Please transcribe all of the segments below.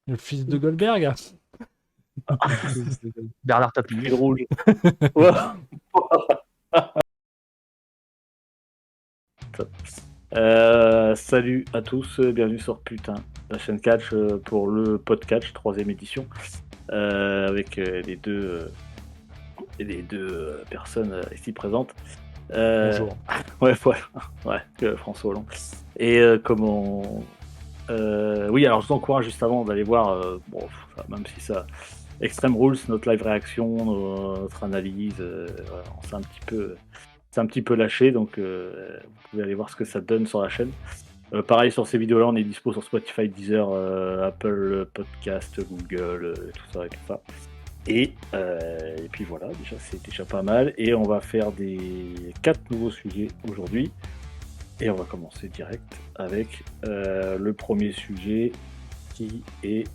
Le fils de Goldberg. Bernard Tapie. Fil rouge. Ouais. Salut à tous, bienvenue sur Putain, la chaîne catch pour le podcast, 3ème édition, avec les deux personnes ici présentes. Bonjour. Ouais, voilà, ouais, François Hollande. Et comment. Oui, alors je vous encourage juste avant d'aller voir, bon, même si ça. Extreme Rules, notre live réaction, notre analyse, voilà, on s'est un petit peu lâché, donc vous pouvez aller voir ce que ça donne sur la chaîne. Pareil, sur ces vidéos-là, on est dispo sur Spotify, Deezer, Apple Podcast, Google, tout ça et tout ça. Et puis voilà, déjà c'est déjà pas mal. Et on va faire des 4 nouveaux sujets aujourd'hui. Et on va commencer direct avec le premier sujet qui est...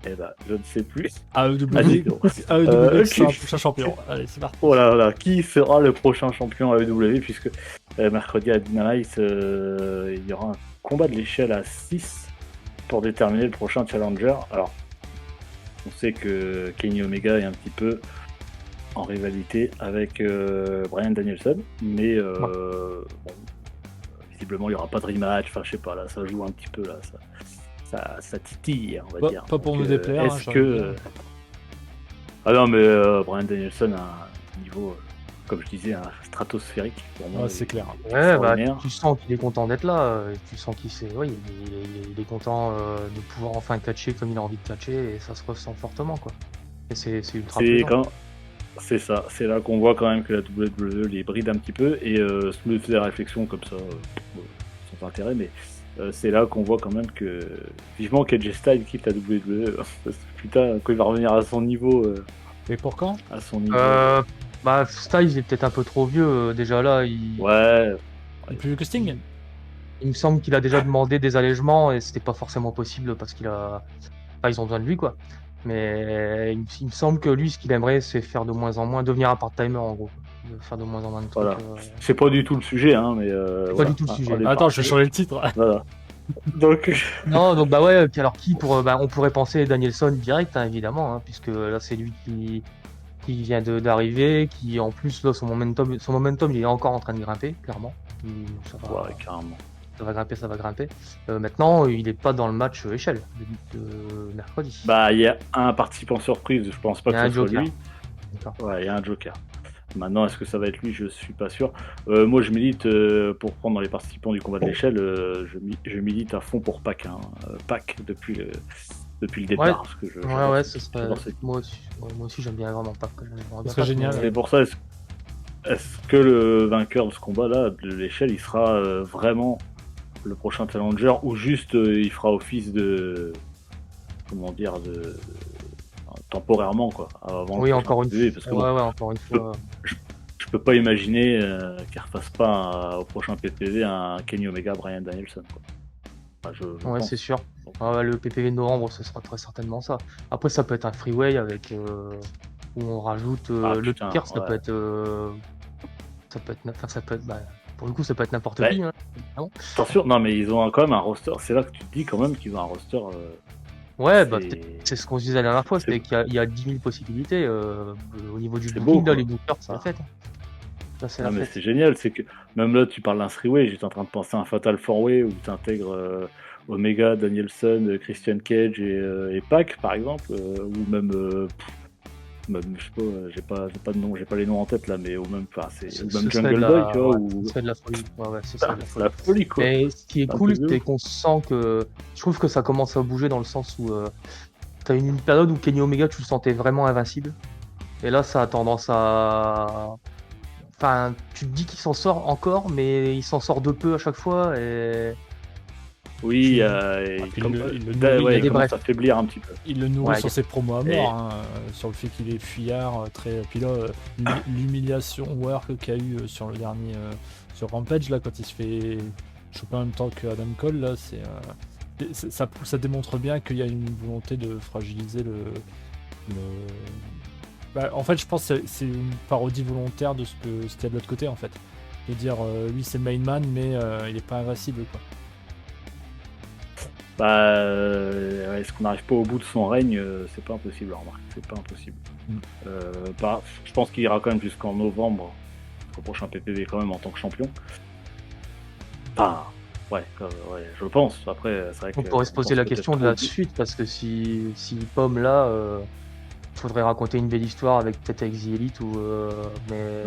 Eh ben, je ne sais plus. AEW, Allez, donc. AEW sera un prochain champion. Allez, c'est parti. Voilà, qui sera le prochain champion AEW, puisque mercredi à Dynamite, il y aura un combat de l'échelle à 6 pour déterminer le prochain challenger. Alors, on sait que Kenny Omega est un petit peu en rivalité avec Bryan Danielson, mais bon, visiblement il n'y aura pas de rematch, enfin je sais pas, là ça joue un petit peu, là ça titille, on va dire. Pas pour Donc, nous déplaire. est-ce que... Ah non, mais Bryan Danielson a un niveau, comme je disais, stratosphérique pour moi. Ouais, c'est clair. Ouais, bah, tu sens qu'il est content d'être là. Tu sens qu'il il est content de pouvoir enfin catcher comme il a envie de catcher et ça se ressent fortement, quoi. Et c'est ultra plaisant. C'est ça, c'est là qu'on voit quand même que la WWE les bride un petit peu et se me faisait réflexion comme ça, sans intérêt, mais c'est là qu'on voit quand même que vivement qu'AJ Styles quitte la WWE. Putain, quand il va revenir à son niveau. Et pour quand À son niveau. Bah, Styles il est peut-être un peu trop vieux déjà là. Ouais. Il est plus vieux que Sting. Il me semble qu'il a déjà demandé des allègements et c'était pas forcément possible parce qu'ils ont besoin de lui, quoi. Mais il me semble que lui, ce qu'il aimerait, c'est faire de moins en moins, devenir un part-timer en gros. Faire de moins en moins de trucs. Voilà. C'est pas du tout le sujet, hein, mais. C'est voilà. pas du tout le sujet. Attends, je vais changer le titre. Voilà. Donc. Non, donc bah ouais, puis alors qui pour. Bah, on pourrait penser Danielson direct, hein, évidemment, hein, puisque là, c'est lui qui vient d'arriver, qui en plus, là, son momentum, il est encore en train de grimper, clairement. Ça va, Ouais, carrément. Ça va grimper. Maintenant, il est pas dans le match échelle de mercredi. Bah, il y a un participant surprise, je pense pas que ce soit lui. D'accord. Ouais, il y a un joker. Maintenant, est-ce que ça va être lui? Je suis pas sûr. Moi, je milite pour prendre les participants du combat de l'échelle. Je milite à fond pour Pac. Hein. Pac depuis le départ. Ouais, parce que ce serait. Moi aussi, j'aime bien vraiment Pac. Ce serait génial. C'est pour ça. Est-ce que le vainqueur de ce combat-là, de l'échelle, il sera vraiment le prochain challenger ou juste il fera office de. Comment dire, temporairement, quoi. Avant oui, encore une fois. Parce que encore une fois. Je peux pas imaginer qu'il refasse pas au prochain PPV un Kenny Omega, Bryan Danielson, quoi. Enfin, c'est sûr. Le PPV de novembre, ce sera très certainement ça. Après, ça peut être un freeway avec où on rajoute le tiers, ça peut être. Pour le coup, ça peut être n'importe qui. Hein. Attention, non, mais ils ont quand même un roster. C'est là que tu te dis quand même qu'ils ont un roster. Ouais, c'est ce qu'on se disait la dernière fois, c'est qu'il y a 10 000 possibilités au niveau du booking, là, les bookers, c'est la fête. Mais c'est génial, c'est que même là, tu parles d'un freeway, j'étais en train de penser à un Fatal 4-Way où tu intègres Omega, Danielson, Christian Cage et Pac, par exemple, ou même, je sais pas, j'ai pas de nom, j'ai pas les noms en tête là, mais ou même Jungle Boy, tu vois, ou c'est de la folie. c'est la folie, quoi. Mais ce qui est cool, c'est qu'on sent que je trouve que ça commence à bouger dans le sens où t'as une période où Kenny Omega, tu le sentais vraiment invincible, et là, ça a tendance à. Enfin, tu te dis qu'il s'en sort encore, mais il s'en sort de peu à chaque fois. Et... Oui, il commence à faiblir un petit peu. Il le nourrit sur ses promos à mort, hein, sur le fait qu'il est fuyard. Puis là, l'humiliation work qu'il y a eu sur le dernier sur Rampage, là, quand il se fait choper en même temps que Adam Cole, là, ça démontre bien qu'il y a une volonté de fragiliser le... Bah, en fait, je pense que c'est une parodie volontaire de ce qu'il y a de l'autre côté, en fait. De dire, lui, c'est le main man, mais il est pas invincible, quoi. Est-ce qu'on n'arrive pas au bout de son règne? C'est pas impossible, remarque, c'est pas impossible. Je pense qu'il ira quand même jusqu'en novembre, au prochain PPV quand même en tant que champion. Ouais, je pense. Après, c'est vrai On pourrait se poser la question de la suite, parce que si Pomme là, faudrait raconter une belle histoire avec peut-être avec The Elite mais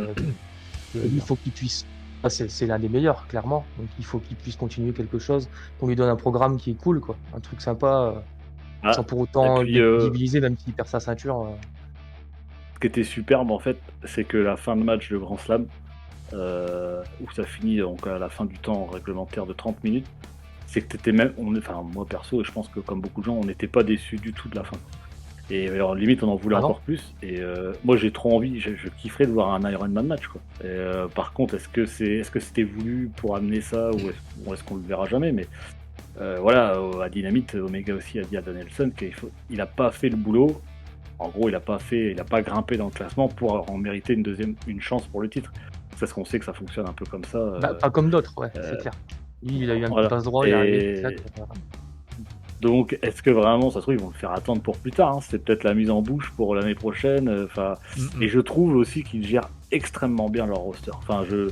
il faut qu'il puisse. C'est l'un des meilleurs, clairement. Donc il faut qu'il puisse continuer quelque chose, qu'on lui donne un programme qui est cool, quoi. Un truc sympa, sans pour autant déstabiliser, même s'il perd sa ceinture. Ce qui était superbe en fait, c'est que la fin de match de Grand Slam, où ça finit donc à la fin du temps réglementaire de 30 minutes, c'est que t'étais même, moi perso, et je pense que comme beaucoup de gens, on n'était pas déçus du tout de la fin. Et alors limite on en voulait encore plus. Et moi j'ai trop envie, je kifferais de voir un Ironman match, quoi. Par contre, est-ce que c'était voulu pour amener ça, ou est-ce qu'on le verra jamais? Mais voilà, à Dynamite, Omega aussi a dit à Danielson qu'il a pas fait le boulot. En gros, il a pas grimpé dans le classement pour en mériter une chance pour le titre. Parce qu'on sait que ça fonctionne un peu comme ça. Pas comme d'autres, ouais, c'est clair. Lui, il a eu un petit passe droit, il a arrivé. Donc, est-ce que vraiment, ça se trouve, ils vont le faire attendre pour plus tard, hein. C'est peut-être la mise en bouche pour l'année prochaine. Et je trouve aussi qu'ils gèrent extrêmement bien leur roster. Tu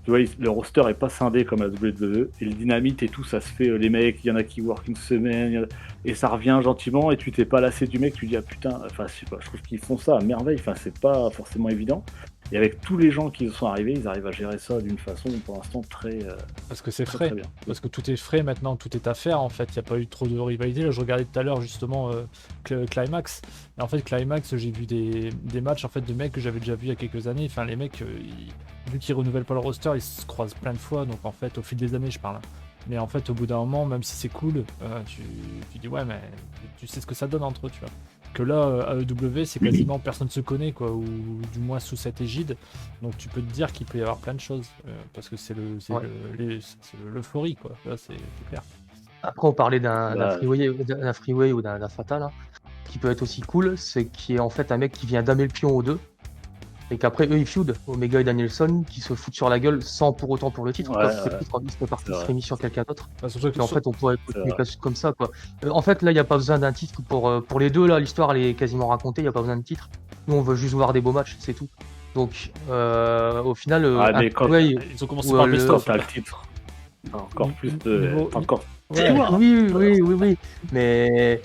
vois, le roster est pas scindé comme la WWE. Et le Dynamite et tout, ça se fait. Les mecs, il y en a qui work une semaine, et ça revient gentiment. Et tu t'es pas lassé du mec, tu dis ah putain. Enfin, je sais pas, je trouve qu'ils font ça à merveille. Enfin, c'est pas forcément évident. Et avec tous les gens qui sont arrivés, ils arrivent à gérer ça d'une façon pour l'instant très. Parce que c'est frais. Très bien. Parce que tout est frais maintenant, tout est à faire en fait. Il n'y a pas eu trop de rivalité. Là, je regardais tout à l'heure justement Climax. Et en fait, Climax, j'ai vu des matchs en fait de mecs que j'avais déjà vu il y a quelques années. Enfin, les mecs, vu qu'ils renouvellent pas le roster, ils se croisent plein de fois. Donc en fait, au fil des années, je parle. Mais en fait, au bout d'un moment, même si c'est cool, tu dis ouais, mais tu sais ce que ça donne entre eux, tu vois. Que là, à AEW, c'est quasiment personne se connaît, quoi, ou du moins sous cette égide. Donc tu peux te dire qu'il peut y avoir plein de choses, parce que c'est l'euphorie, quoi. Là, c'est clair. Après, on parlait d'un freeway ou d'un fatal, hein, qui peut être aussi cool, c'est qu'il y a en fait un mec qui vient damer le pion aux deux, et qu'après eux ils feud, Omega et Danielson, qui se foutent sur la gueule sans pour autant pour le titre. Ils se partis se rémis sur quelqu'un d'autre. En fait, on pourrait continuer comme ça, quoi. En fait, là, il n'y a pas besoin d'un titre pour les deux. Là, l'histoire elle est quasiment racontée. Il n'y a pas besoin de titre. Nous, on veut juste voir des beaux matchs, c'est tout. Donc, au final, ils ont commencé par le best-of, le titre. Encore plus encore. Oui. Mais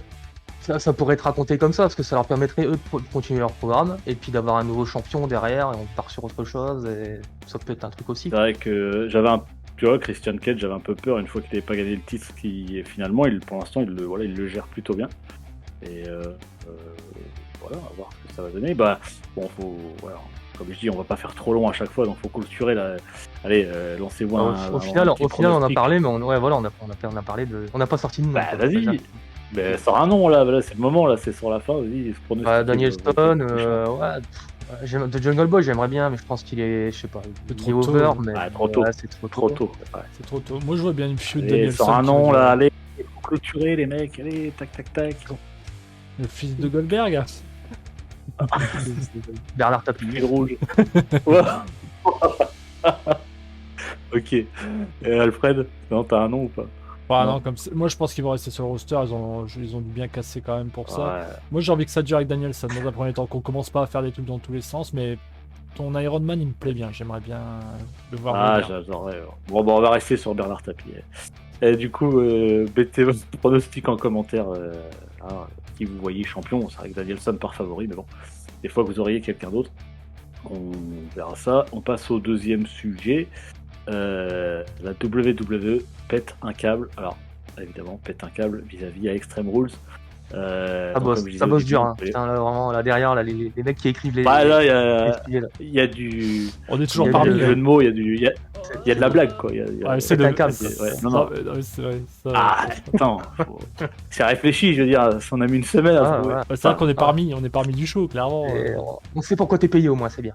ça pourrait être raconté comme ça, parce que ça leur permettrait eux de continuer leur programme et puis d'avoir un nouveau champion derrière, et on part sur autre chose, et ça peut être un truc aussi. C'est vrai que tu vois, Christian Cage, j'avais un peu peur une fois qu'il n'avait pas gagné le titre, qui finalement, pour l'instant, il le gère plutôt bien. Et voilà, on va voir ce que ça va donner. Comme je dis, on va pas faire trop long à chaque fois, donc faut clôturer la. Allez, lancez-vous au final, on a parlé, mais on a parlé de. On n'a pas sorti de nom. Vas-y. Mais sors un nom là, c'est le moment là, c'est sur la fin, vas-y. Daniel Stone, de Jungle Boy, j'aimerais bien, mais je pense qu'il est, je sais pas, il est over, mais trop tôt. C'est trop tôt. Ouais. C'est trop tôt. Moi, je vois bien une feud Daniel Stone. Sors un nom là, allez, faut clôturer les mecs, allez, tac. Le fils de Goldberg. Bernard Tapie. Le rouge. Ok. Et Alfred, non, t'as un nom ou pas? Non, moi je pense qu'ils vont rester sur le roster, ils ont dû bien casser quand même pour ça. Ouais. Moi j'ai envie que ça dure avec Danielson dans un premier temps, qu'on commence pas à faire des trucs dans tous les sens, mais ton Iron Man il me plaît bien, j'aimerais bien le voir. J'adorerais. Bon, on va rester sur Bernard Tapie. Et du coup, mettez votre pronostic en commentaire, qui vous voyez champion. C'est vrai que Danielson part favori, mais bon, des fois vous auriez quelqu'un d'autre. On verra ça. On passe au deuxième sujet. La WWE pète un câble. Alors, évidemment, pète un câble vis-à-vis à Extreme Rules. Ça bosse dur, hein. Putain, là, vraiment, là derrière, là, les mecs qui écrivent les. Là, il y a du. On est toujours parmi. Il y a du jeu de mots, il y a de la blague, quoi. C'est un câble. Non, c'est vrai. Attends, c'est réfléchi, je veux dire, on a mis une semaine à se c'est vrai qu'on est parmi du show, clairement. On sait pourquoi t'es payé au moins, c'est bien.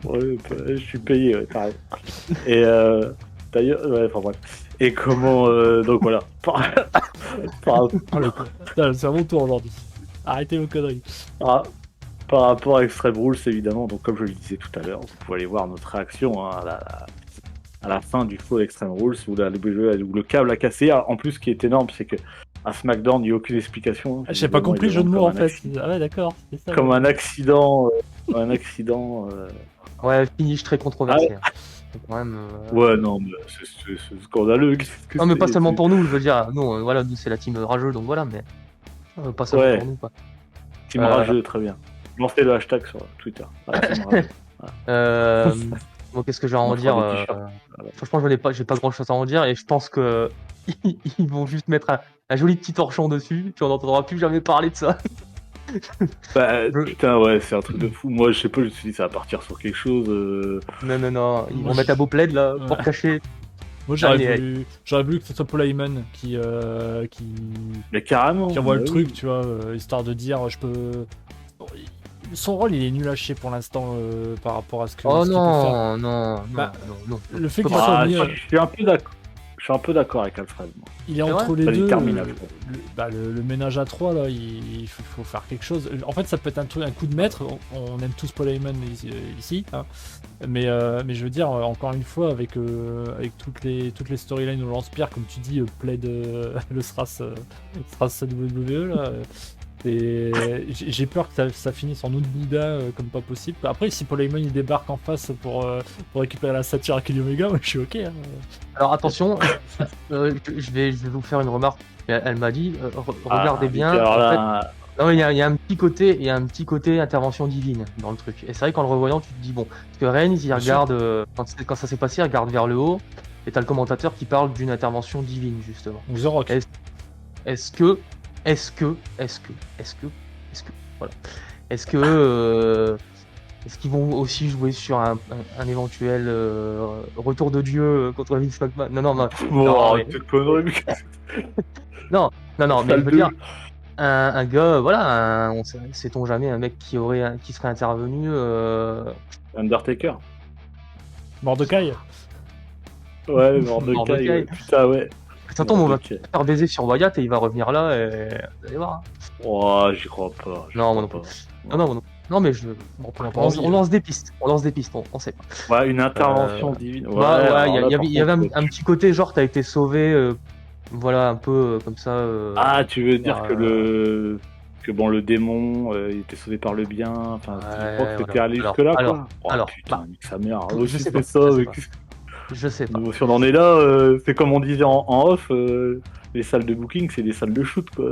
Ouais, je suis payé, ouais, pareil. Et d'ailleurs, enfin bref. Et comment, donc voilà. C'est à mon tour aujourd'hui. Arrêtez vos conneries. Par rapport à Extreme Rules, évidemment, donc comme je le disais tout à l'heure, vous pouvez aller voir notre réaction à à la fin du Fall Extreme Rules où la WWE, où le câble a cassé. En plus, ce qui est énorme, c'est que à SmackDown, il n'y a aucune explication. J'ai pas compris le jeu de mots en fait. Ah ouais, d'accord. C'est ça, Comme ouais. un accident. Un accident. Ouais, finish très controversé. Quand même, Ouais, non, mais c'est scandaleux. Qu'est-ce que non, mais pas c'est seulement pour nous, je veux dire. Nous, voilà, nous c'est la team rageux, donc voilà, mais pas seulement Ouais. pour nous, quoi. Team rageux, très bien. Lancez le hashtag sur Twitter. Voilà, team rageux. Bon, qu'est-ce que j'ai à en On dire fera des t-shirts. Franchement, j'ai pas grand chose à en dire et je pense que ils vont juste mettre un joli petit torchon dessus, puis on n'entendra plus jamais parler de ça. Bah, putain, ouais, c'est un truc de fou. Moi, je sais pas, je me suis dit, ça va partir sur quelque chose. Non, ils Moi, vont mettre un beau plaid là pour Ouais. cacher. Moi j'aurais voulu que ce soit Paul Heyman qui Mais carrément. envoie le bah truc, oui. tu vois, histoire de dire je peux. Son rôle il est nul à chier pour l'instant par rapport à ce que. Oh ce qu'il peut faire. non. Bah, non. Le fait qu'il Bah, soit Ah, mis, je suis un peu d'accord. Je suis un peu d'accord avec Alfred. Moi. il est C'est entre vrai les Ça deux. détermine, Le ménage à trois là, il faut faire quelque chose. En fait, ça peut être un coup de maître. On aime tous Paul Heyman ici, hein. Mais je veux dire, encore une fois, avec toutes les storylines au lance-pierre, comme tu dis, plaid le SRAS WWE là. J'ai peur que ça finisse en autre Bouddha comme pas possible. Après, si Paul Heyman il débarque en face pour récupérer la statue à Kenny Omega, moi je suis ok. Hein. Alors attention, je vais vous faire une remarque. Elle m'a dit, regardez bien. Alors En fait, là, non, il y a un petit côté intervention divine dans le truc. Et c'est vrai qu'en le revoyant, tu te dis bon, parce que Reigns, il regarde quand ça s'est passé, il regarde vers le haut, et t'as le commentateur qui parle d'une intervention divine justement. Donc The Rock. Est-ce que voilà. Est-ce qu'ils vont aussi jouer sur un éventuel retour de Dieu contre Vince McMahon? Non, bon, non, mais- cette connerie. non, mais je Salle veux deux. dire, un gars, voilà, sait-on jamais, un mec qui serait intervenu. Undertaker. Mordecai. Ouais, Mordecai. Mordecai. Ouais. Putain, ouais. Ça tombe, on va Mordecai. faire baiser sur Wyatt et il va revenir là et vous allez voir. Hein. Oh, j'y crois pas. Non, moi non plus. Non, mais on lance des pistes. On sait pas. Ouais, une intervention divine. Ouais, Ouais, il alors là, y avait par contre, un petit côté genre t'as été sauvé, voilà, un peu comme ça. Ah, tu veux dire par, que bon, le démon, il était sauvé par le bien. Enfin, Ouais, je crois que t'étais voilà. allé jusque-là, Alors, quoi. Oh, alors, putain, nique sa mère. je Aussi, sais c'est pas, ça. je sais mais pas. Je sais pas. si on en est là, c'est comme on disait en off, les salles de booking, c'est des salles de shoot, quoi.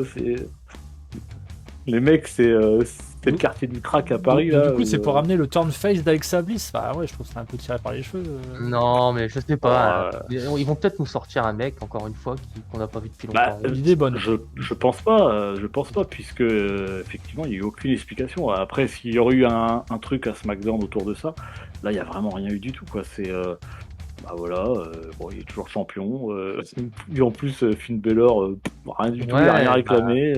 Les mecs, c'est le quartier du crack à Paris, Donc, là. du coup, c'est pour ramener le turn face d'Alexa Bliss. Bah ouais, je trouve que c'est un peu tiré par les cheveux. Non, mais je sais pas. Ils vont peut-être nous sortir un mec, encore une fois, qu'on n'a pas vu depuis Bah, longtemps. L'idée est bonne. Je pense pas, puisque effectivement il y a eu aucune explication. Après, s'il y aurait eu un truc à SmackDown autour de ça, là il y a vraiment rien eu du tout, quoi. C'est bah voilà, bon, il est toujours champion. Et en plus, Finn Balor, rien du tout, il a rien réclamé.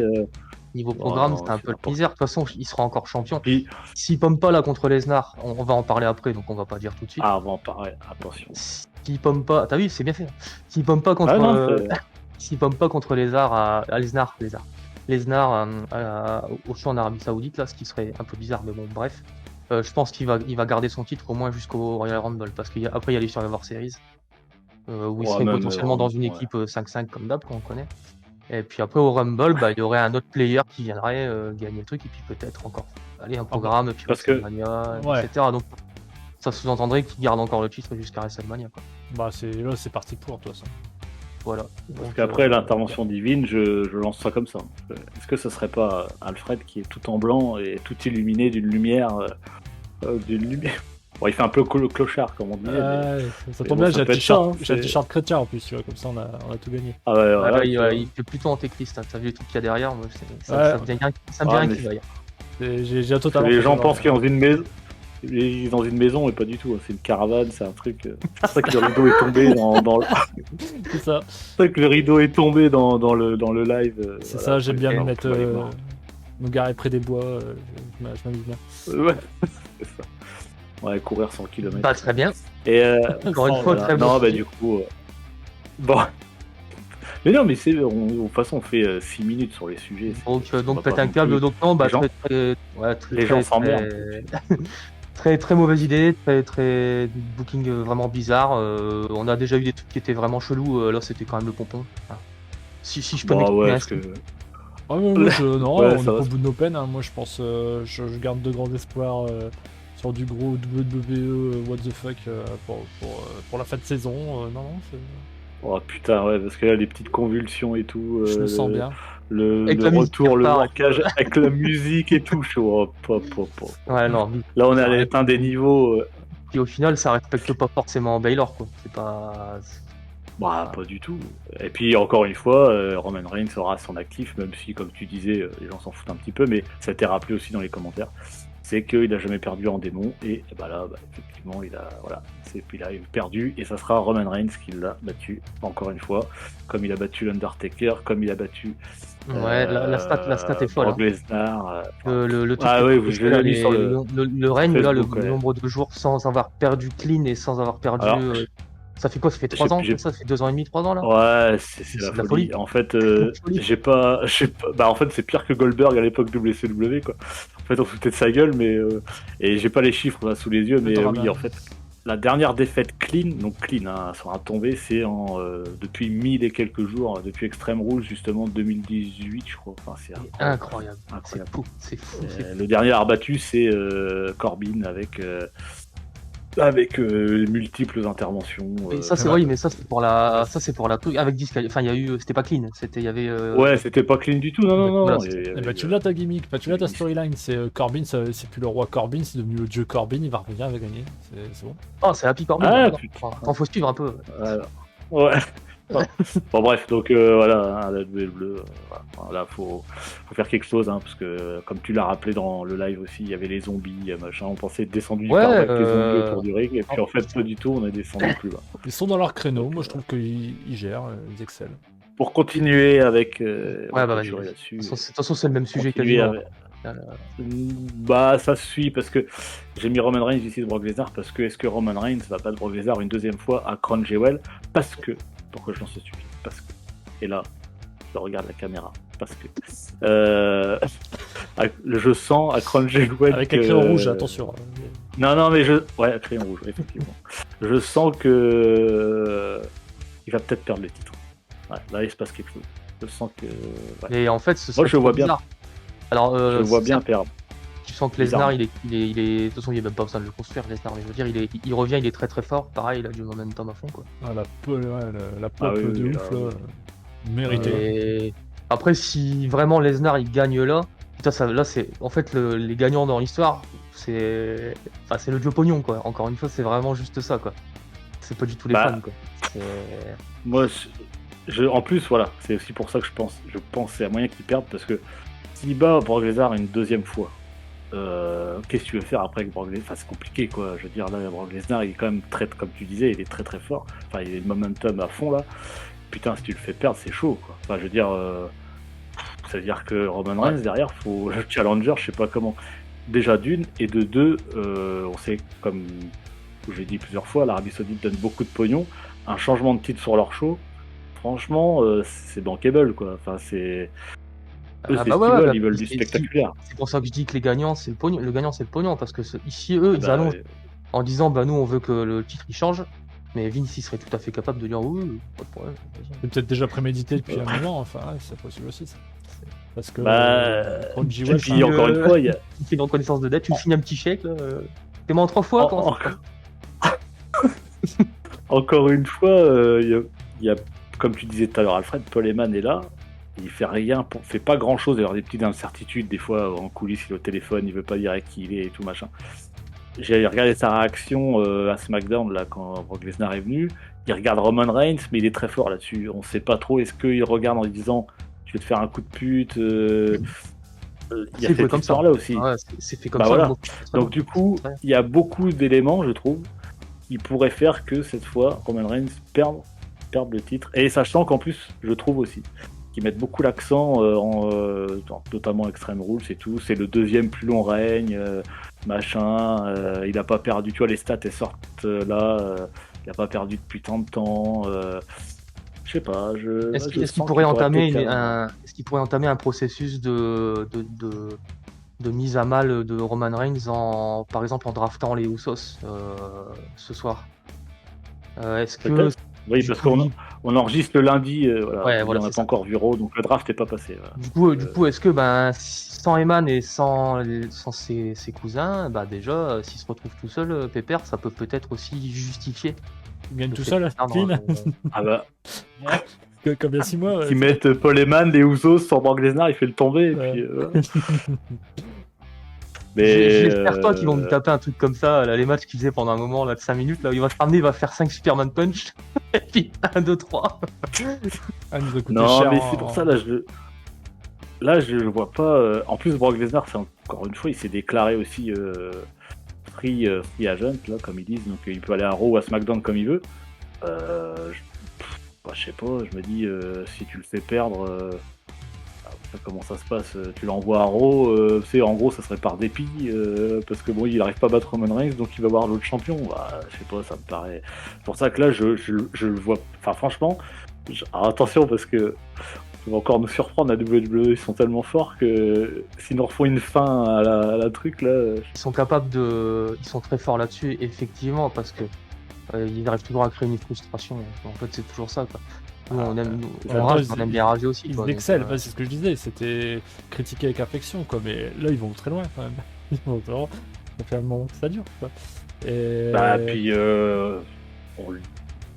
Niveau programme, non, c'était un c'est peu le n'importe misère. De toute façon, il sera encore champion. Puis, S'il pomme pas là contre Lesnar, on va en parler après, donc on va pas dire tout de suite. avant, pareil, attention. S'il pomme pas, t'as vu, c'est bien fait. S'il pomme pas contre, Ah non, s'il pomme pas contre Lesnar au show en Arabie Saoudite là, ce qui serait un peu bizarre, mais bon, bref. Je pense qu'il va garder son titre au moins jusqu'au Royal Rumble, parce qu'après il y a les Survivor Series, où il serait même, potentiellement dans une ouais. équipe 5-5 comme d'hab qu'on connaît. Et puis après au Rumble, bah, il y aurait un autre player qui viendrait gagner le truc, et puis peut-être encore aller un programme, puis parce que- WrestleMania, Ouais. etc. Donc ça sous-entendrait qu'il garde encore le titre jusqu'à WrestleMania, quoi. Bah là, c'est parti pour toi ça. Voilà. Parce Donc, qu'après l'intervention divine, je lance ça comme ça. Est-ce que ça serait pas Alfred qui est tout en blanc et tout illuminé d'une lumière, Bon, il fait un peu le clochard, comme on dit. Ça mais tombe bon, bien, ça j'ai un peut être t-shirt, ça, hein, j'ai un c'est- t-shirt chrétien en plus, tu vois, comme ça on a tout gagné. Ah ouais, voilà, voilà, il fait plutôt antéchrist, hein. T'as vu les trucs qu'il y a derrière, moi, ça Ouais. me dit rien Ouais, qui mais- vaille. J'ai totalement. les gens fait pensent qu'il est dans une maison. Il est dans une maison, mais pas du tout. C'est une caravane, c'est un truc. C'est ça que le rideau est tombé dans le... C'est ça, C'est ça que le rideau est tombé dans le live. c'est voilà, ça, j'aime bien me on mettre. peut aller voir. Me garer près des bois, je m'amuse bien. Ouais, c'est ça. Ouais, courir 100 km. Pas très bien. Et Encore une Oh, fois, voilà. très bon. Non, bah du coup. Bon. Mais non, mais de toute façon, on fait 6 minutes sur les sujets. Donc on va pète pas un non câble, plus- donc non, bah les gens- très, ouais, très, les gens très, s'emmerdent. très- Très très mauvaise idée, très booking vraiment bizarre. On a déjà eu des trucs qui étaient vraiment chelous. Là, c'était quand même le pompon. Enfin, si je peux Bah m'exprimer ouais, ainsi. Ah, mais moi, non, ouais, on ça n'est va. pas au bout de nos peines. Hein. Moi, je pense, je garde de grands espoirs sur du gros WWE what the fuck pour la fin de saison. Non, non, Oh putain, ouais, parce que là, les petites convulsions et tout, je le sens bien. Avec le la musique qui retour, le repart et tout. workage avec la musique et tout, chaud. Oh, pop, pop, pop, pop. Ouais, non, Là, on ça a rien. atteint des niveaux. Puis au final, ça respecte pas forcément Baylor, quoi. C'est pas. Bah, pas du tout. Et puis, encore une fois, Roman Reigns aura son actif, même si, comme tu disais, les gens s'en foutent un petit peu, mais ça a été rappelé aussi dans les commentaires. C'est qu'il a jamais perdu en démon, et bah là, bah, effectivement, il a perdu, et ça sera Roman Reigns qui l'a battu, encore une fois, comme il a battu l'Undertaker, comme il a battu Ouais, la stat est folle. Brock Lesnar. Le truc Ah que oui, tu je l'ai lu sur le sur règne, là, Facebook. le Ouais. nombre de jours sans avoir perdu clean et sans avoir perdu. Alors, Ça fait quoi? Ça fait j'ai 3 ans? j'ai- Ça fait 2 ans et demi, 3 ans là? Ouais, c'est C'est la de la folie. folie. En fait, La folie. bah en fait, c'est pire que Goldberg à l'époque WCW, quoi. En fait, on se foutait de sa gueule, mais et j'ai pas les chiffres là sous les yeux, mais oui, en fait, la dernière défaite clean, donc clean, hein, sur un tombé, c'est depuis 1000 et quelques jours, depuis Extreme Rules justement 2018, je crois. Enfin, c'est Incroyable. incroyable. C'est fou. Le dernier à avoir battu, c'est Corbin avec multiples interventions. Et ça c'est oui, mais ça c'est pour la truc avec enfin il y a eu c'était pas clean, il y avait Ouais, c'était pas clean du tout, non, non, voilà, non. Tu l'as ta gimmick, tu l'as ta storyline. C'est Corbin, c'est plus le roi Corbin, c'est devenu le dieu Corbin, il va revenir, il va gagner. C'est bon. Oh, c'est Happy Corbin. Ah, Attends, faut suivre un peu. Ouais. Bon bref, donc voilà, hein, la bleu, voilà, là faut faire quelque chose, hein, parce que comme tu l'as rappelé dans le live aussi, il y avait les zombies, machin, on pensait être descendu du avec les zombies autour du ring, et puis en fait pas du tout, on est descendu plus bas. Ils sont dans leur créneau, moi je trouve qu'ils gèrent, ils excellent. Pour continuer avec Ouais, bah vas-y. là-dessus. De toute façon, c'est le même sujet continuer quasiment. Bah ça suit parce que j'ai mis Roman Reigns ici de Brock Lesnar parce que est-ce que Roman Reigns va battre Brock Lesnar une deuxième fois à Crown Jewel? Parce que pourquoi je lance ce sujet? Parce que et là je regarde la caméra parce que je sens à Crown Jewel avec un crayon rouge, attention. Non mais ouais, crayon rouge effectivement. Je sens que il va peut-être perdre le titre. Ouais, là il se passe quelque chose. Je sens que ouais. Et en fait moi je vois bien. Alors, je vois bien perdre. Tu sens que Lesnar, il est. De toute façon, il n'y a même pas besoin de le construire, Lesnar, mais je veux dire, il revient, il est très très fort. Pareil, il a du momentum à fond, quoi. Ah, la pop oui, de ouf, là. Mérité. Et après, si vraiment Lesnar il gagne là, putain, là, c'est. En fait, les gagnants dans l'histoire, c'est. Enfin, c'est le Joe Pognon, quoi. Encore une fois, c'est vraiment juste ça, quoi. C'est pas du tout les fans, quoi. Moi, en plus, voilà, c'est aussi pour ça que je pense c'est à moyen qu'il perde parce que s'il bat Brock Lesnar une deuxième fois, qu'est-ce que tu veux faire après avec Brock Lesnar? Enfin, c'est compliqué, quoi. Je veux dire, là, Brock Lesnar, il est quand même comme tu disais, il est très très fort. Enfin, il a le momentum à fond, là. Putain, si tu le fais perdre, c'est chaud, quoi. Enfin, je veux dire, ça veut dire que Roman Reigns, derrière, faut le challenger, je sais pas comment. Déjà d'une, et de deux, on sait, comme j'ai dit plusieurs fois, l'Arabie Saoudite donne beaucoup de pognon. Un changement de titre sur leur show, franchement, c'est bankable, quoi. Enfin, c'est... Eux, c'est ils veulent du spectaculaire. C'est pour ça que je dis que les gagnants, c'est le pognon. Le gagnant, c'est le pognon, parce que ici, eux, ils allongent en disant, bah nous, on veut que le titre il change. Mais Vince, il serait tout à fait capable de dire oui, pas de problème. C'est peut-être déjà prémédité depuis un moment, enfin, ouais, c'est possible aussi, ça. Parce que puis encore une fois, il y a... Tu fais une reconnaissance de dette, tu signes un petit chèque, là. Paiement en 3 fois, quand Encore une fois, il y a, comme tu disais tout à l'heure, Alfred, Paul Heyman est là. Il fait pas grand chose, il y a des petites incertitudes, des fois en coulisses, il est au téléphone, il veut pas dire avec qui il est et tout machin. J'ai regardé sa réaction à SmackDown là quand Brock Lesnar est venu. Il regarde Roman Reigns, mais il est très fort là-dessus. On sait pas trop, est-ce qu'il regarde en lui disant je vais te faire un coup de pute. Il y a cette histoire là aussi. Ouais, c'est fait comme ça. Voilà. Donc du coup, il y a beaucoup d'éléments, je trouve, qui pourraient faire que cette fois Roman Reigns perde le titre. Et sachant qu'en plus, je trouve aussi qui mettent beaucoup l'accent, notamment Extreme Rules et tout. C'est le deuxième plus long règne, machin. Il n'a pas perdu, tu vois, les stats elles sortent là. Il n'a pas perdu depuis tant de temps. Je sais pas. Est-ce qu'il pourrait entamer un processus de de mise à mal de Roman Reigns par exemple en draftant les Usos ce soir. Est-ce que Peut-être. Oui, du parce coup, on enregistre le lundi, voilà, ouais, je veux voilà, dire, on n'a c'est pas ça. encore vu Raw, donc le draft n'est pas passé. Voilà. Du coup, est-ce que sans Eman et sans ses cousins, déjà, s'il se retrouve tout seul, Pépère, ça peut peut-être aussi justifier Il gagne le tout fait de seul, perdre. clean. Ah bah, Comme il y a 6 mois. s'ils mettent Paul Heyman, les Usos sur Brock Lesnar, il fait le tomber, et Ouais. puis voilà. Je Mais l'espère pas qu'ils vont nous taper un truc comme ça, là, les matchs qu'ils faisaient pendant un moment, là, de 5 minutes, là, il va se ramener, il va faire 5 Superman Punch, et puis 1, 2, 3. Ah, il nous a coûté non, cher. mais c'est pour ça, là, je le vois pas. En plus, Brock Lesnar, c'est encore une fois, il s'est déclaré aussi free agent, là, comme ils disent, donc il peut aller à Raw ou à SmackDown comme il veut. Je sais pas, je me dis, si tu le fais perdre, comment ça se passe, tu l'envoies à Raw, en gros, ça serait par dépit, parce que bon, il arrive pas à battre Roman Reigns, donc il va voir l'autre champion. Bah, je sais pas, ça me paraît. C'est pour ça que là, je le vois. Enfin, franchement, alors, attention, parce que ça va encore nous surprendre, la WWE, ils sont tellement forts que s'ils nous refont une fin à la truc, là. Ils sont très forts là-dessus, effectivement, parce que ils arrivent toujours à créer une frustration. En fait, c'est toujours ça, quoi. Nous, on aime bien rager aussi, Ils quoi. excellent, c'est ce que je disais, c'était critiquer avec affection, quoi, mais là ils vont très loin quand même. Ils vont vraiment. Ça fait un moment que ça dure, quoi. Et... Bah, puis,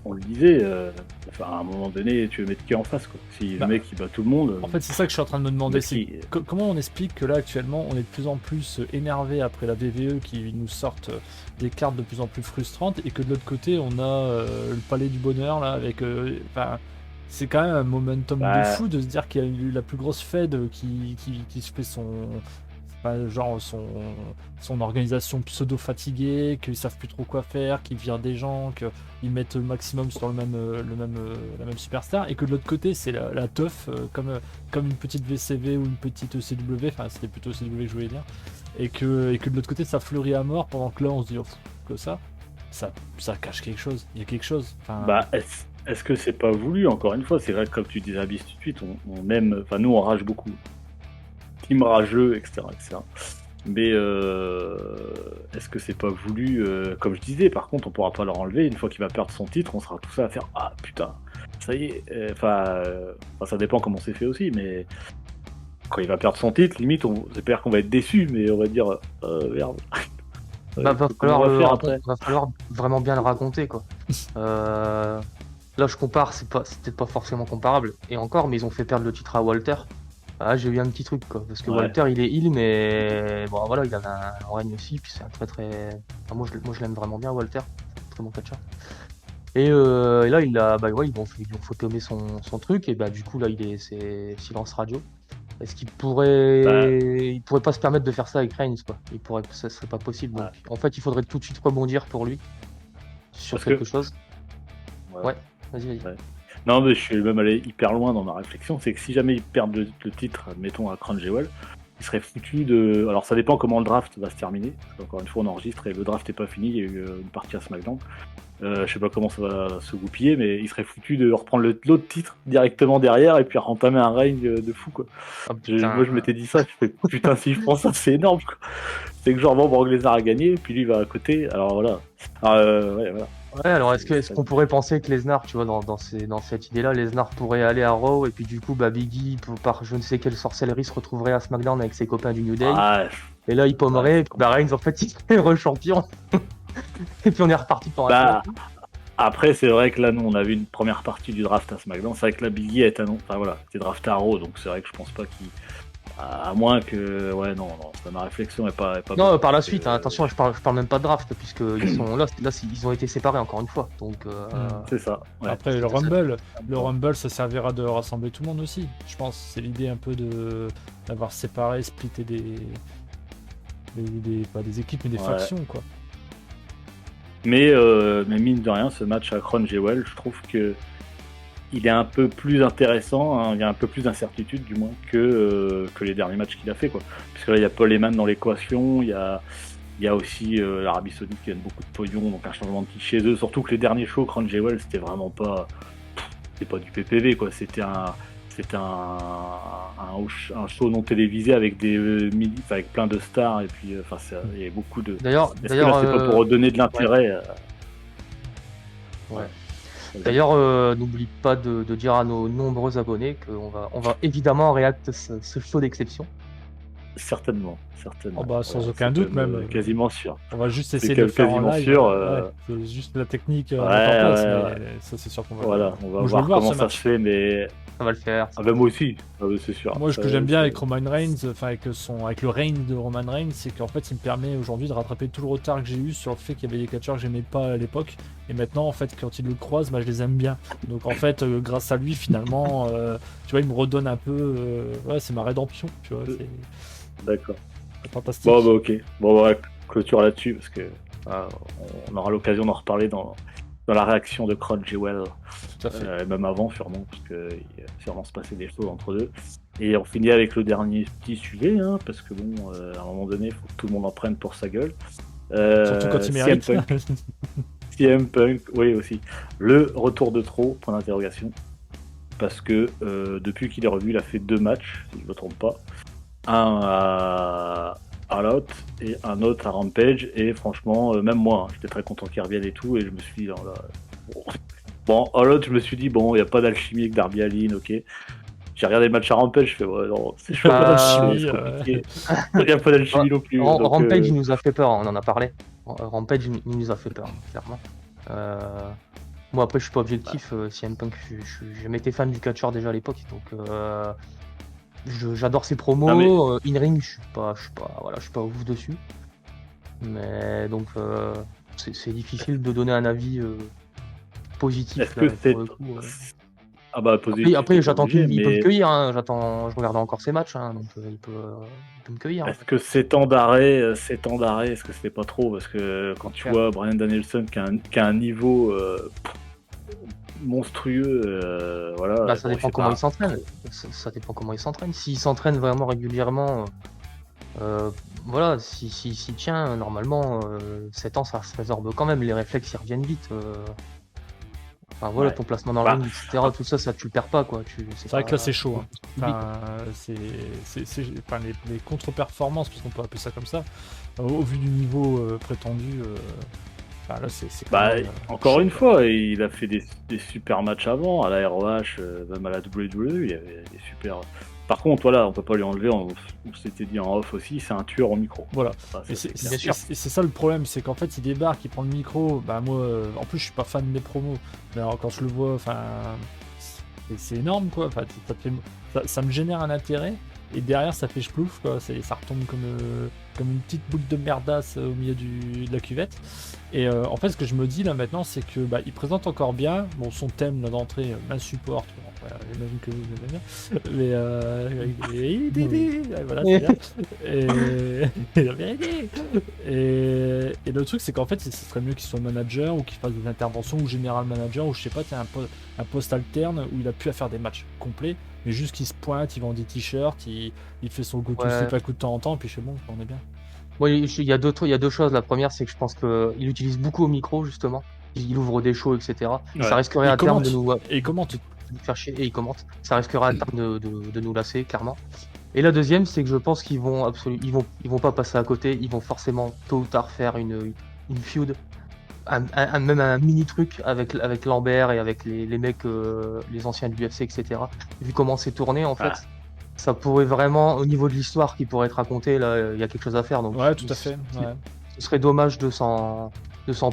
on le disait, à un moment donné, tu veux mettre qui en face, quoi. Si le mec il bat tout le monde. En fait, c'est ça que je suis en train de me demander. Comment on explique que là actuellement on est de plus en plus énervé après la WWE qui nous sortent des cartes de plus en plus frustrantes et que de l'autre côté on a le palais du bonheur là avec. C'est quand même un momentum de fou de se dire qu'il y a eu la plus grosse Fed qui se fait son organisation pseudo-fatiguée, qu'ils savent plus trop quoi faire, qu'ils virent des gens, qu'ils mettent le maximum sur la même superstar, et que de l'autre côté, c'est la teuf, comme une petite VCV ou une petite CW, enfin c'était plutôt CW que je voulais dire, et que de l'autre côté, ça fleurit à mort, pendant que là, on se dit, que ça cache quelque chose, il y a quelque chose. Est-ce que c'est pas voulu, encore une fois, c'est vrai que comme tu disais Abyss tout de suite, on aime, enfin nous on rage beaucoup. Team rageux, etc. Mais est-ce que c'est pas voulu, comme je disais, par contre on pourra pas leur enlever, une fois qu'il va perdre son titre, on sera tout ça à faire ah putain, ça y est, ça dépend comment c'est fait aussi, mais quand il va perdre son titre, limite j'espère qu'on va être déçus, mais on va dire merde. Va falloir vraiment bien le raconter, quoi. Là je compare, c'est peut-être pas forcément comparable, et encore, mais ils ont fait perdre le titre à Walter. Ah, j'ai eu un petit truc, quoi, parce que Walter il est heal, mais bon voilà, il avait un règne aussi, puis c'est un très très. Enfin, moi je l'aime vraiment bien, Walter, c'est un très bon catcher. Et là il a, ils vont photogrammer son truc, et du coup là c'est silence radio. Est-ce qu'il il pourrait pas se permettre de faire ça avec Reigns, quoi. Ça serait pas possible. Donc en fait il faudrait tout de suite rebondir pour lui sur quelque chose. Ouais, vas-y. Ouais. Non, mais je suis même allé hyper loin dans ma réflexion, c'est que si jamais ils perdent le titre, admettons à Crown Jewel, ils seraient foutus de. Alors ça dépend comment le draft va se terminer, parce qu'encore une fois on enregistre et le draft n'est pas fini, il y a eu une partie à SmackDown. Je sais pas comment ça va se goupiller, mais ils seraient foutus de reprendre l'autre titre directement derrière et puis entamer un règne de fou, quoi. Moi je m'étais dit ça, je fais putain, si je prends ça, c'est énorme, quoi. C'est que genre Brock Lesnar a gagné, puis lui il va à côté, alors voilà. Voilà. Ouais, alors est-ce qu'on pourrait penser que Lesnar, tu vois, dans cette idée-là, Lesnar pourrait aller à Raw et puis du coup, Biggie, par je ne sais quelle sorcellerie, se retrouverait à SmackDown avec ses copains du New Day. Et là, il pommerait, et puis Reigns, en fait, il serait re-champion. Et puis on est reparti pour un tour. Après, c'est vrai que là, nous, on a vu une première partie du draft à SmackDown. C'est vrai que la Biggie est annoncé. Enfin voilà, c'était drafté à Raw, donc c'est vrai que je pense pas qu'il. À moins que. Ouais, non, ma réflexion est pas non, bonne, par la suite, attention, je parle même pas de draft, puisqu'ils sont là, ils ont été séparés encore une fois. Donc, c'est ça. Ouais. Après, le Rumble, ça servira de rassembler tout le monde aussi. Je pense c'est l'idée un peu d'avoir séparé, splitté pas des équipes, mais des factions, quoi. Mais mine de rien, ce match à Crown Jewel, je trouve que il est un peu plus intéressant, hein, il y a un peu plus d'incertitude du moins que les derniers matchs qu'il a fait, quoi. Parce que là il y a Paul Heyman dans l'équation, il y a aussi l'Arabie Saoudite qui gagne beaucoup de pognon, donc un changement de titre chez eux, surtout que les derniers shows Crown Jewel c'était vraiment pas du PPV, quoi, c'était c'était un show non télévisé avec des avec plein de stars et puis il y avait beaucoup de. D'ailleurs, Est-ce que là c'est pas pour redonner de l'intérêt ouais. D'ailleurs, n'oublie pas de dire à nos nombreux abonnés qu'on va évidemment react ce show d'exception. Certainement. Oh bah, sans Ouais, aucun c'est doute même. quasiment sûr. On va juste C'est essayer de le faire en quasiment live. sûr, Ouais, c'est juste la technique à ouais, mettre en place, ouais, mais ça c'est sûr qu'on va. Voilà, on va Moi, je veux voir le voir, comment ce ça match. se fait, mais Ça va le faire. ah ben moi aussi, c'est sûr. Moi, ce que Ça, j'aime bien c'est- avec Roman Reigns, enfin avec le règne de Roman Reigns, c'est qu'en fait, il me permet aujourd'hui de rattraper tout le retard que j'ai eu sur le fait qu'il y avait des catcheurs que j'aimais pas à l'époque, et maintenant, en fait, quand il le croise, bah, je les aime bien. Donc, en fait, grâce à lui, finalement, tu vois, il me redonne un peu, ouais, c'est ma rédemption, tu vois, D'accord. c'est fantastique. Bon, bah ok. Bon, on va clôture là-dessus parce que on aura l'occasion d'en reparler dans la réaction de Crunchyroll. Tout à fait. Même avant sûrement, parce qu'il va sûrement se passer des choses entre deux. Et on finit avec le dernier petit sujet, hein, parce que bon, à un moment donné, il faut que tout le monde en prenne pour sa gueule. Surtout quand il mérite. CM Punk, CM Punk, oui aussi. Le retour de trop, point d'interrogation. Parce que depuis qu'il est revenu, il a fait 2 matchs, si je ne me trompe pas. Un à All Out et un autre à Rampage. Et franchement, même moi, j'étais très content qu'il revienne et tout. Et je me suis dit, bon, All Out, je me suis dit, bon, il n'y a pas d'alchimie avec Darby Allin, ok. J'ai regardé le match à Rampage, je fais, ouais, non, c'est chaud, Pas c'est d'alchimie, compliqué. Il n'y a pas d'alchimie non plus. donc, Rampage, il nous a fait peur, on en a parlé. Rampage, il nous a fait peur, clairement. Moi, après, je suis pas objectif. CM Punk, j'ai jamais été fan du catcheur déjà à l'époque, donc j'adore ses promos. Ah, mais- In-ring, je suis pas ouf dessus. Mais donc, c'est difficile de donner un avis positif. Est-ce que là, c'est. pour le coup, Ah bah, positif, Après, c'est j'attends obligé, qu'il peut me mais cueillir. Hein. Je regarde encore ses matchs, hein, donc il peut me cueillir. est-ce que ces temps d'arrêt, est-ce que c'était pas trop? Parce que quand tu Clair. vois Bryan Danielson qui a un niveau monstrueux, voilà. Bah, ça bon, dépend c'est comment pas- il s'entraîne. Ça dépend comment il s'entraîne. S'il s'entraîne vraiment régulièrement, voilà, s'il tient, normalement, 7 ans, ça se résorbe quand même. Les réflexes, ils reviennent vite. Enfin, voilà, Ouais. ton placement dans le Bah, ring, etc. Tout ça, tu le perds pas, quoi. C'est vrai que là c'est chaud. Hein. Oui. Enfin, enfin, les contre-performances, parce qu'on peut appeler ça comme ça, au vu du niveau prétendu, enfin, là c'est quand Bah, même, encore chaud, une quoi. fois, il a fait des super matchs avant, à la ROH, même à la WWE, il y avait des super. Par contre, voilà, on peut pas lui enlever, on s'était dit en off aussi, c'est un tueur au micro. Voilà. Ça, Et c'est clair. bien sûr. c'est ça le problème, c'est qu'en fait il débarque, il prend le micro, bah moi en plus je suis pas fan des promos, mais alors quand je le vois, enfin c'est énorme quoi, enfin, ça me génère un intérêt, et derrière ça fait chplouf quoi, ça retombe comme une petite boule de merdasse au milieu de la cuvette. Et en fait ce que je me dis là maintenant c'est que bah, il présente encore bien, bon son thème là d'entrée m'insupporte, bon, ouais, j'imagine que vous aimez bien, mais voilà, c'est bien. Et la vérité. Et le truc, c'est qu'en fait, ce serait mieux qu'il soit manager ou qu'il fasse des interventions ou général manager ou je sais pas, t'as un poste alterne où il a pu à faire des matchs complets, mais juste qu'il se pointe, il vend des t-shirts, il fait son go-to Ouais. slip à coup de temps en temps, puis c'est bon, on est bien. Bon, il y a deux choses. La première, c'est que je pense qu'il utilise beaucoup au micro, justement. Il ouvre des shows, etc. Ouais. Ça risquerait Il à terme commente. de nous Et comment tu. faire chier, et il commente. Ça risquera à terme de nous lasser, clairement. Et la deuxième, c'est que je pense qu'ils vont ils vont pas passer à côté. Ils vont forcément tôt ou tard faire une feud, même un mini truc avec Lambert et avec les mecs, les anciens de l'UFC, etc. Vu comment c'est tourné, en fait. Ah. Ça pourrait vraiment, au niveau de l'histoire qui pourrait être racontée, là, il y a quelque chose à faire. Donc, Ouais, tout à fait. Ouais. ce serait dommage de s'en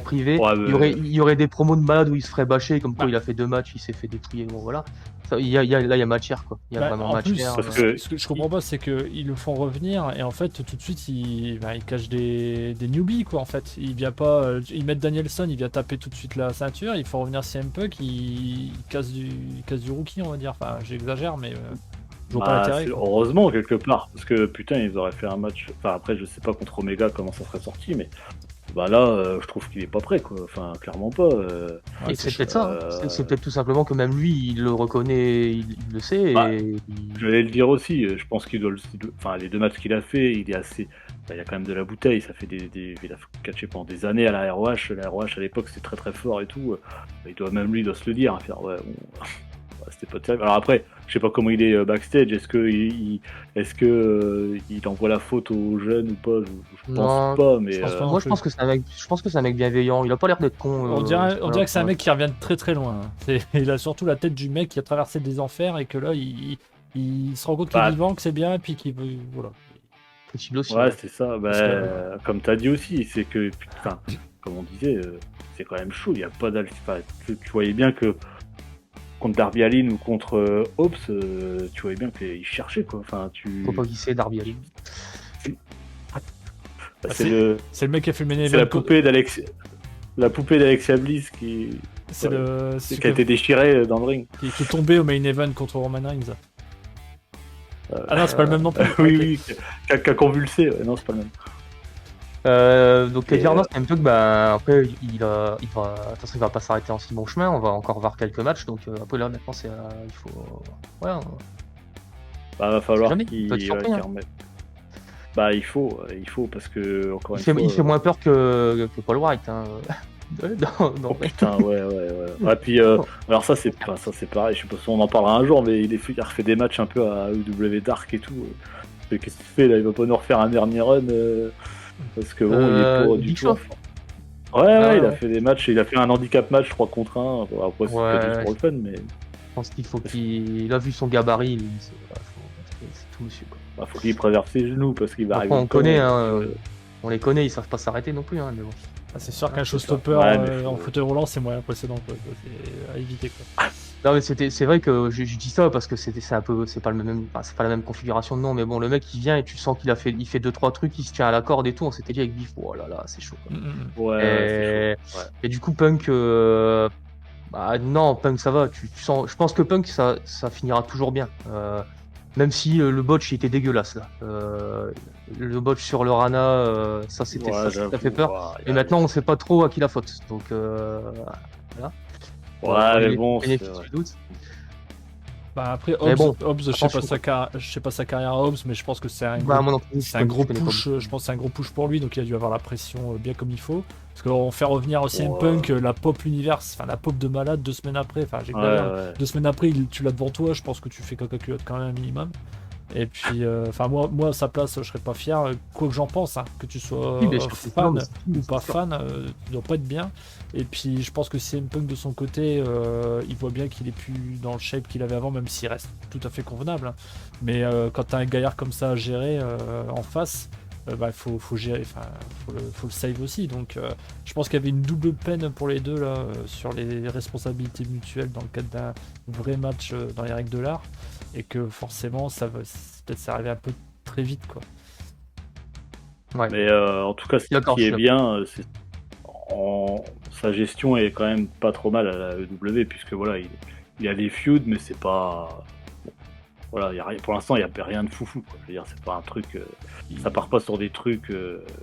priver. Ouais, Il y aurait des promos de malade où il se ferait bâcher, comme quoi Ouais. il a fait 2 matchs, il s'est fait détruire. Bon, voilà. Là, il y a matière, quoi. Il y a Bah, vraiment en plus, matière. parce que- ce que je comprends pas, c'est qu'ils le font revenir et en fait, tout de suite, ils cachent des newbies, quoi. En fait, il vient pas, ils mettent Danielson, il vient taper tout de suite la ceinture, ils font revenir CM Punk, il casse du rookie, on va dire. Enfin, j'exagère, mais je vois pas Bah, l'intérêt. c'est- quoi. heureusement quelque part, parce que putain ils auraient fait un match. Enfin après je sais pas contre Omega comment ça serait sorti, mais bah là je trouve qu'il est pas prêt quoi. Enfin clairement pas. Ouais, Et c'est peut-être ça. euh, C'est peut-être tout simplement que même lui, il le reconnaît, il le sait. Bah, Et J'allais le dire aussi. Je pense qu'il doit. Enfin les 2 matchs qu'il a fait, il est assez. Bah, il y a quand même de la bouteille. Ça fait il a catché pendant des années à la ROH. La ROH à l'époque c'était très très fort et tout. Il doit même lui doit se le dire. Faire ouais. Bon, ouais, c'était pas terrible. Alors après je sais pas comment il est backstage. Est-ce que il envoie la faute aux jeunes ou pas? Je pense Non, pas, mais je pense pas. moi je pense que c'est un mec bienveillant. Il a pas l'air d'être con. On dirait que c'est un mec qui revient de très très loin. Il a surtout la tête du mec qui a traversé des enfers et que là, il se rend compte qu'il est vivant, que c'est bien, et puis qu'il veut. Voilà. Possible aussi. ouais, c'est ça. Parce que- Comme t'as dit aussi, c'est que, enfin, comme on disait, c'est quand même chaud. Il y a pas tu voyais bien que contre Darby Allin ou contre Hobbs, tu voyais bien qu'il cherchait, quoi. Enfin, Faut pas glisser Darby Allin. c'est le mec qui a fait le main c'est la event. poupée d'Alexia Bliss qui a été déchirée dans le ring. Qui est tombé au main event contre Roman Reigns. Ah non, c'est pas le même non plus. Oui, qui a convulsé. Ouais, non, c'est pas le même. Donc Eddie Arnold, c'est un peu que après il va de toute façon il va pas s'arrêter en si bon chemin, on va encore voir quelques matchs, donc après là maintenant c'est il faut Va falloir jamais, qu'il peut être surpris, hein. remette. Il faut parce que encore il fait moins peur que Paul White, hein. Oh putain, ouais. Et puis alors ça c'est pareil, je sais pas si on en parlera un jour, mais il refait des matchs un peu à EW Dark et tout. Qu'est-ce qu'il fait là? Il va pas nous refaire un dernier run parce que bon, il est pas du tout. Ouais, il a fait des matchs, il a fait un handicap match 3 contre 1. Après, c'est pas juste pour le fun, mais. Je pense qu'il faut qu'il a vu son gabarit, c'est tout monsieur, quoi. Faut qu'il préserve ses genoux parce qu'il va arriver. On connaît, on les connaît, ils savent pas s'arrêter non plus, hein, mais bon. C'est sûr qu'un showstopper en fauteuil roulant, c'est moins impressionnant, quoi. C'est à éviter, quoi. Non mais c'est vrai que je dis ça parce que c'est pas la même configuration de nom, mais bon, le mec il vient et tu sens il fait 2-3 trucs, il se tient à la corde et tout, on s'était dit avec Biff, oh là là, c'est chaud, quoi. Ouais, et du coup Punk non, Punk ça va, tu sens, je pense que Punk ça finira toujours bien, même si le botch il était dégueulasse là, le botch sur le Rana, ça fait peur, et maintenant on sait pas trop à qui la faute, donc voilà. Ouais, mais bon, après Hobbs, je sais pas sa carrière à Hobbs, mais je pense que c'est un gros push. Je pense que c'est un gros push pour lui, donc il a dû avoir la pression bien comme il faut. Parce qu'on fait revenir aussi CM Punk, la pop universe, enfin la pop de malade 2 semaines après. Enfin, j'ai 2 semaines après, tu l'as devant toi. Je pense que tu fais caca culotte quand même un minimum. Et puis, moi à sa place, je serais pas fier. Quoi que j'en pense, hein, que tu sois fan ou pas fan, tu dois pas être bien. Et puis, je pense que CM Punk de son côté, il voit bien qu'il est plus dans le shape qu'il avait avant, même s'il reste tout à fait convenable. Hein. Mais quand t'as un gaillard comme ça à gérer en face, faut gérer, faut le save aussi. Donc, je pense qu'il y avait une double peine pour les deux là sur les responsabilités mutuelles dans le cadre d'un vrai match dans les règles de l'art. Et que forcément, peut-être ça arrivait un peu très vite, quoi. Ouais. Mais en tout cas, ce qui est bien, c'est sa gestion est quand même pas trop mal à la EW, puisque voilà, il y a des feuds, mais c'est pas. Bon, voilà, pour l'instant, il n'y a rien de foufou, quoi. Je veux dire, c'est pas un truc. Ça part pas sur des trucs.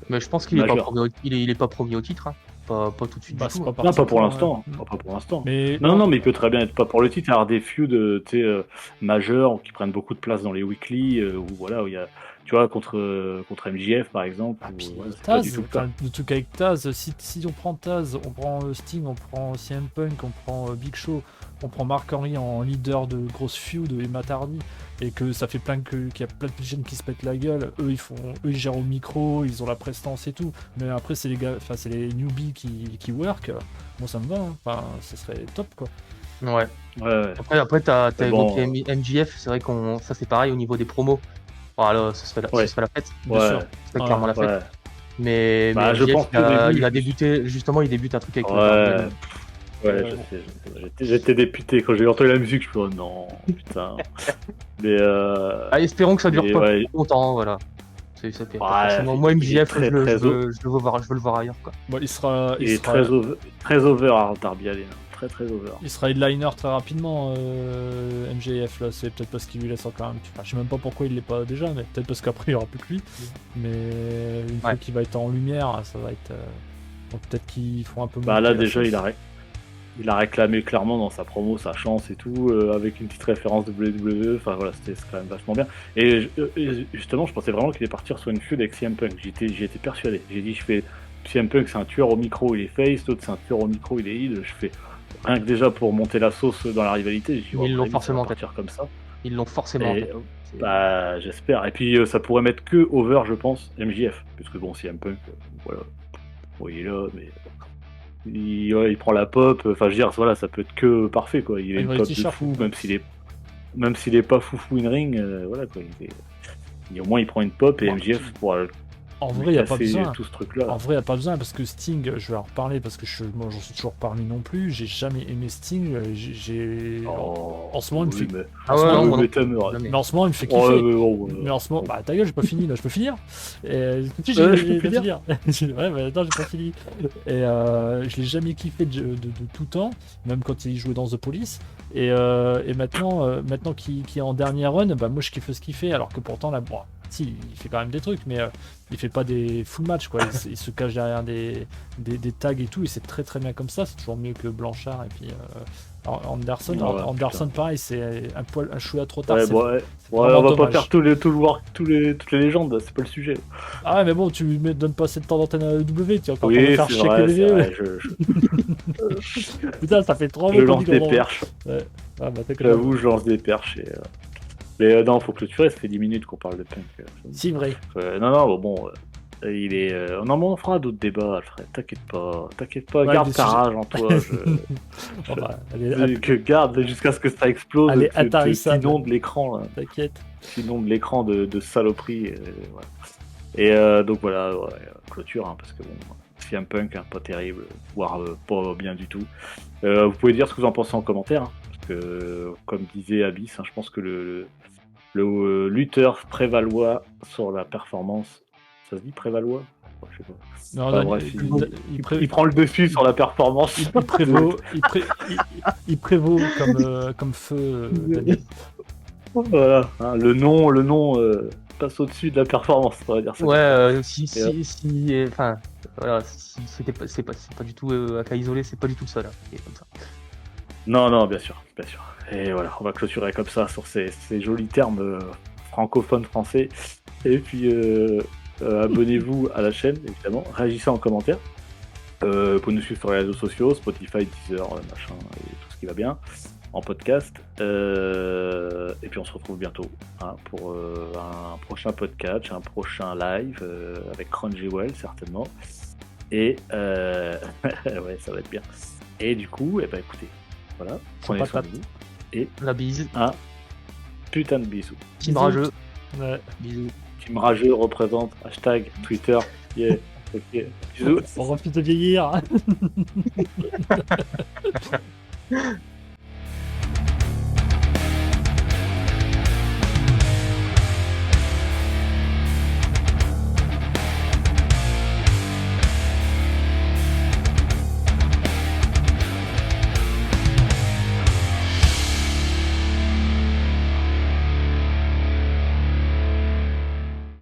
Mais je pense qu'il est pas premier au titre, hein. Pas tout de suite. Pas pour l'instant. Pas pour l'instant. Mais non, mais il peut très bien être pas pour le titre, avoir des feuds majeurs qui prennent beaucoup de place dans les weekly, ou voilà, où il y a, tu vois, contre MJF par exemple. Taz, le truc avec Taz, si on prend Taz, on prend Sting, on prend CM Punk, on prend Big Show, on prend Mark Henry en leader de grosse feud et Matt Hardy, et que ça fait qu'il y a plein de jeunes qui se pètent la gueule, eux ils gèrent au micro, ils ont la prestance et tout, mais après c'est les newbies qui work, moi ça me va, hein. Enfin ce serait top, quoi. Ouais. Après t'as évoqué MJF, c'est vrai ça c'est pareil au niveau des promos. Voilà, ça se fait la fête, bien sûr, c'est clairement la fête. Mais je pense il a débuté, justement, il débute un truc avec je sais. J'étais député quand j'ai entendu la musique, je me suis dit, oh non, putain. Mais espérons que ça dure pas longtemps, voilà. Moi, MJF, je veux le voir ailleurs, quoi. Bon, il est très over à Darby Allin. Très over. Il sera headliner très rapidement, MJF, là, c'est peut-être parce qu'il lui laisse encore un petit. Enfin, je sais même pas pourquoi il l'est pas déjà, mais peut-être parce qu'après il y aura plus que lui. Mais une fois qu'il va être en lumière, ça va être. Donc peut-être qu'ils font un peu. Là déjà il a réclamé clairement dans sa promo sa chance et tout, avec une petite référence de WWE. Enfin voilà, c'est quand même vachement bien. Et justement, je pensais vraiment qu'il allait partir sur une feud avec CM Punk. J'y étais persuadé. J'ai dit, CM Punk c'est un tueur au micro, il est face, l'autre c'est un tueur au micro, il est heel. Je fais rien que déjà pour monter la sauce dans la rivalité. Ils l'ont forcément partir comme ça. Ils l'ont forcément. Et, bah, j'espère. Et puis ça pourrait mettre que over, je pense, MJF. Puisque bon, CM Punk, voilà. Bon, il est là, mais il prend la pop. Enfin, je veux dire, voilà, ça peut être que parfait, quoi. Il a Il une va pop les de t-shirts. fou, même s'il est pas foufou in ring, voilà, quoi. Au moins, il prend une pop et Bon, MJF pourra En vrai, il n'y a pas casser besoin. tout ce truc-là. En vrai, il n'y a pas besoin parce que Sting, je vais en reparler parce que moi, j'en suis toujours parmi non plus. J'ai jamais aimé Sting. En ce moment, il me oui, fait. mais... Ah ouais, non, moi non mais plus. t'aimerais. Jamais. Mais en ce moment, il me fait Ouais, kiffer. mais bon, Mais en ce moment, bah ta gueule, j'ai pas fini là, je peux finir. Et, tu je peux j'ai plus pas finir. Ouais, mais attends, j'ai pas fini. Et je l'ai jamais kiffé de tout temps, même quand il jouait dans The Police. Et maintenant qu'il est en dernier run, bah moi je kiffe ce qu'il fait, alors que pourtant là, bon, si, il fait quand même des trucs, mais il fait pas des full match quoi. Il se cache derrière des tags et tout, et c'est très très bien comme ça. C'est toujours mieux que Blanchard et puis. Anderson, Ouais, Anderson putain. pareil, c'est un chouïa trop tard. Ouais, c'est bon, ouais. Ouais, vraiment on va pas dommage. faire toutes les légendes, c'est pas le sujet. Ah ouais, mais bon, tu me donnes pas assez de temps d'antenne à W, tu vas encore Oui, pour me faire c'est chier que vrai, les c'est vieux. vrai, Putain, ça fait 3 je mois qu'on lance dit des qu'on perches. Ouais. Ah bah t'as que J'avoue, je lance des perches. Mais non, faut clôturer, ça fait 10 minutes qu'on parle de Punk. Si, vrai. Non, bon, il est... Non, mais on fera d'autres débats, Alfred, t'inquiète pas, Ouais, garde des ta sujets. rage en toi. Bon, bah, allez, Que garde jusqu'à ce que ça explose, Allez, que attarissable. t'inondes l'écran, là. t'inquiète. T'inondes l'écran de saloperies. Voilà. Et donc voilà, ouais, clôture, hein, parce que bon, CM Punk, hein, pas terrible, voire pas bien du tout. Vous pouvez dire ce que vous en pensez en commentaire, hein, parce que comme disait Abyss, hein, je pense que le lutteur prévaloir sur la performance, ça se dit prévaloir? Ouais, je sais pas. Non, Enfin, non, bref, il il prend le dessus sur la performance. il prévaut comme feu, Daniel. Voilà, hein, le nom passe au-dessus de la performance, on va dire ça. Ouais, enfin, voilà, si c'est pas du tout à cas isolé, c'est pas du tout ça là. qui est comme ça. Non, bien sûr. Et voilà, on va clôturer comme ça sur ces jolis termes francophones français. Et puis, abonnez-vous à la chaîne, évidemment. Réagissez en commentaire. Vous pouvez nous suivre sur les réseaux sociaux, Spotify, Deezer, machin, et tout ce qui va bien, en podcast. Et puis, on se retrouve bientôt hein, pour un prochain podcast, un prochain live avec Crunchyroll, certainement. Et ouais, ça va être bien. Et du coup, écoutez, voilà, prenez soin de vous. Et La bise. un putain de bisous. Team rageux. Ouais. Bisous. Team rageux représente #Twitter. Yeah. Ok. Bisous. On refuse de vieillir.